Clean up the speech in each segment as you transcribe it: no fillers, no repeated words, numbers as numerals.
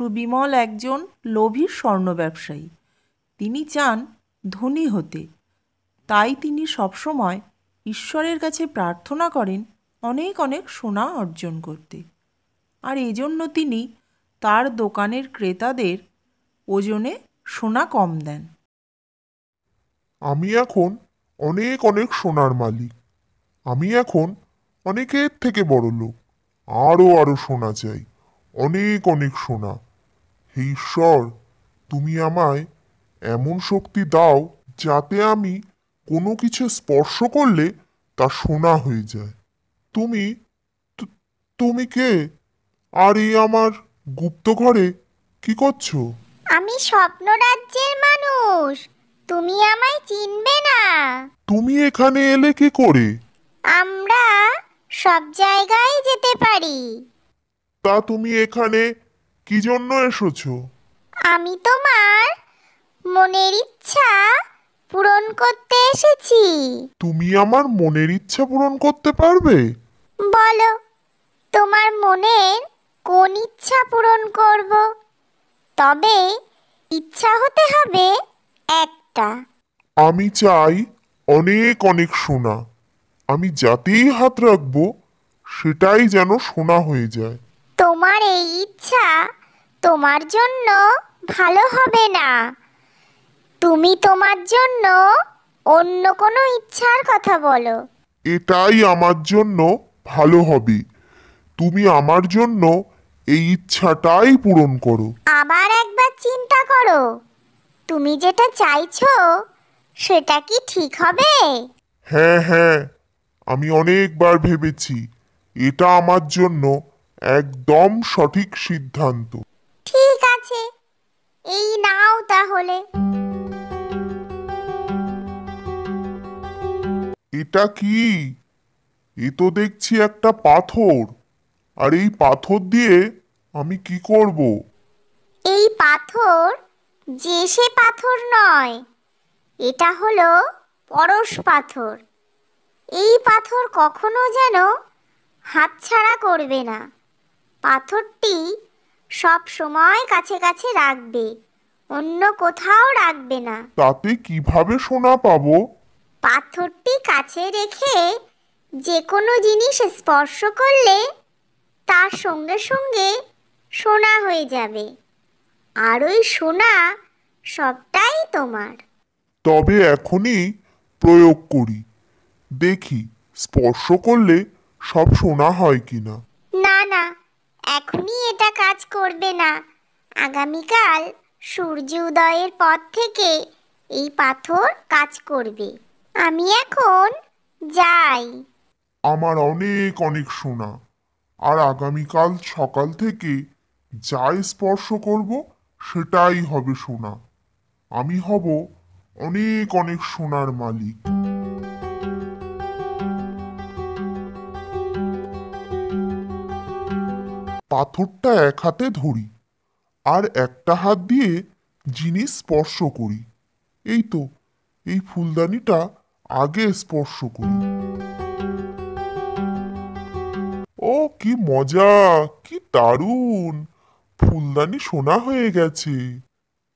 সুবিমল একজন লোভী স্বর্ণ ব্যবসায়ী। তিনি চান ধনী হতে, তাই তিনি সবসময় ঈশ্বরের কাছে প্রার্থনা করেন অনেক অনেক সোনা অর্জন করতে। আর এজন্য তিনি তার দোকানের ক্রেতাদের ওজনে সোনা কম দেন। আমি এখন অনেক অনেক সোনার মালিক। আমি এখন অনেকের থেকে বড় লোক। আরো আরো সোনা চাই, অনেক অনেক সোনা। হে ঈশ্বর, তুমি আমায় এমন শক্তি দাও যাতে আমি কোনো কিছু স্পর্শ করলে তা সোনা হয়ে যায়। তুমি তু- তুমি কে? আর এই আমার গুপ্ত ঘরে কি করছো? আমি স্বপ্নরাজ্যের মানুষ, তুমি আমায় চিনবে না। তুমি এখানে এলে কি করে? আমরা সব জায়গায় যেতে পারি। তা তুমি এখানে কি জন্য এসেছো? আমি তোমার মনের ইচ্ছা পূরণ করতে এসেছি। তুমি আমার মনের ইচ্ছা পূরণ করতে পারবে? বলো, তোমার মনের কোন ইচ্ছা পূরণ করব? তবে ইচ্ছা হতে হবে একটা। আমি চাই অনেক অনেক সোনা। আমি যাতেই হাত রাখবো সেটাই যেন সোনা হয়ে যায়। তোমার এই ইচ্ছা তোমার জন্য ভালো হবে না। তুমি তোমার জন্য অন্য কোনো ইচ্ছার কথা বলো। এটাই আমার জন্য ভালো হবে। তুমি আমার জন্য এই ইচ্ছাটাই পূরণ করো। আবার একবার চিন্তা করো, তুমি যেটা চাইছো সেটা কি ঠিক হবে? হ্যাঁ হ্যাঁ, আমি অনেকবার ভেবেছি। এটা আমার জন্য একদম সঠিক সিদ্ধান্ত। ঠিক আছে, এই নাও তাহলে। এটা কি? এ তো দেখছি একটা পাথর। আর এই পাথর দিয়ে আমি কি করব? এই পাথর যে সে পাথর নয়, এটা হলো পরশ পাথর। এই পাথর কখনো যেন হাতছাড়া করবে না। পাথরটি সব সময় কাছে কাছে রাখবে, অন্য কোথাও রাখবে না। তাতে কিভাবে সোনা পাবো? পাথরটি কাছে রেখে যে কোনো জিনিস স্পর্শ করলে তার সঙ্গে সঙ্গে সোনা হয়ে যাবে, আর ওই সোনা সবটাই তোমার। তবে এখনই প্রয়োগ করি, দেখি স্পর্শ করলে সব সোনা হয় কিনা। না না, এখনই এটা কাজ করবে না। আগামীকাল সূর্য উদয়ের পর থেকে এই পাথর কাজ করবে। আমি এখন যাই। আমার অনেক অনেক সোনা, আর আগামীকাল সকাল থেকে যাই স্পর্শ করব সেটাই হবে সোনা। আমি হব অনেক অনেক সোনার মালিক। পাথরটা এক হাতে ধরি, আর একটা হাত দিয়ে জিনিস স্পর্শ করি। এই তো, এই ফুলদানিটা আগে স্পর্শ করি। ও কি মজা, কি দারুণ! ফুলদানি সোনা হয়ে গেছে।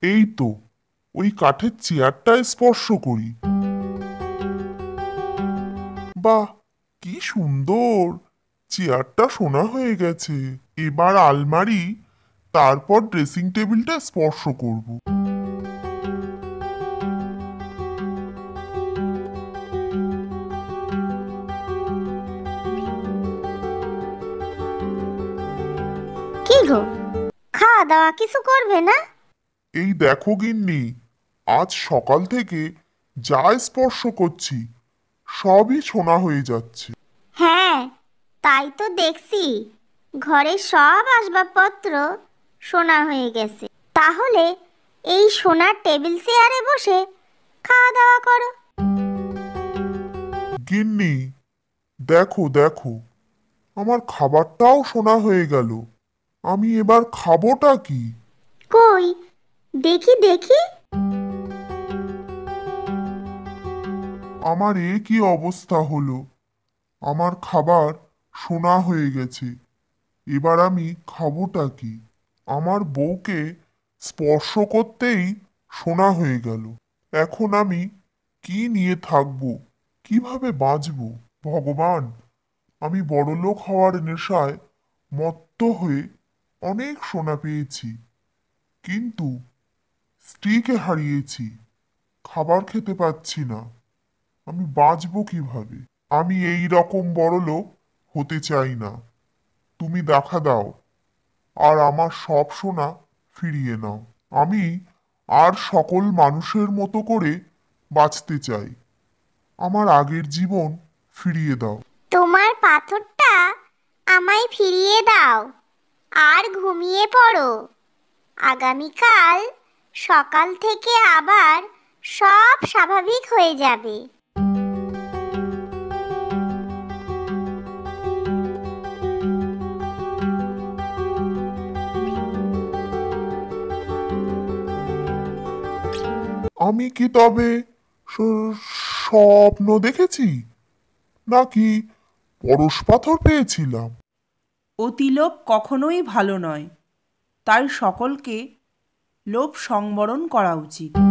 এই তো, ওই কাঠের চেয়ারটা স্পর্শ করি। বাহ, কি সুন্দর! চেয়ারটা সোনা হয়ে গেছে। এবার আলমারি, তারপর ড্রেসিং টেবিলটা স্পর্শ করব। কি গো, খাওয়া দাওয়া কিছু করবে না? এই দেখো গিন্নি, আজ সকাল থেকে যা স্পর্শ করছি সবই সোনা হয়ে যাচ্ছে। হ্যাঁ, তাই তো দেখছি। ঘরের সব আসবাবপত্র সোনা হয়ে গেছে। তাহলে এই সোনার টেবিল চেয়ারে বসে খাওয়া দাওয়া করো। গিন্নি, দেখো দেখো, আমার খাবারটাও সোনা হয়ে গেল। আমি এবার খাবোটা কি? কই, দেখি দেখি। আমার এ কি অবস্থা হলো! আমার খাবার সোনা হয়ে গেছে। এবার আমি খাবোটা কি? আমার বউকে স্পর্শ করতেই সোনা হয়ে গেল। এখন আমি কি নিয়ে থাকব, কিভাবে বাঁচব? ভগবান, আমি বড়লোক হওয়ার নেশায় মত্ত হয়ে অনেক সোনা পেয়েছি, কিন্তু স্ত্রীকে হারিয়েছি, খাবার খেতে পাচ্ছি না। আমি বাঁচবো কিভাবে? আমি এই রকম বড়লোক হতে চাই না। তুমি দেখা দাও আর আমার সব সোনা ফিরিয়ে নাও। আমি আর সকল মানুষের মতো করে বাঁচতে চাই। আমার আগের জীবন ফিরিয়ে দাও। তোমার পাথরটা আমায় ফিরিয়ে দাও আর ঘুমিয়ে পড়ো। আগামীকাল সকাল থেকে আবার সব স্বাভাবিক হয়ে যাবে। আমি কি তবে স- স্বপ্ন দেখেছি, নাকি পরশ পাথর পেয়েছিলাম? অতিলোভ কখনোই ভালো নয়, তাই সকলকে লোভ সংবরণ করা উচিত।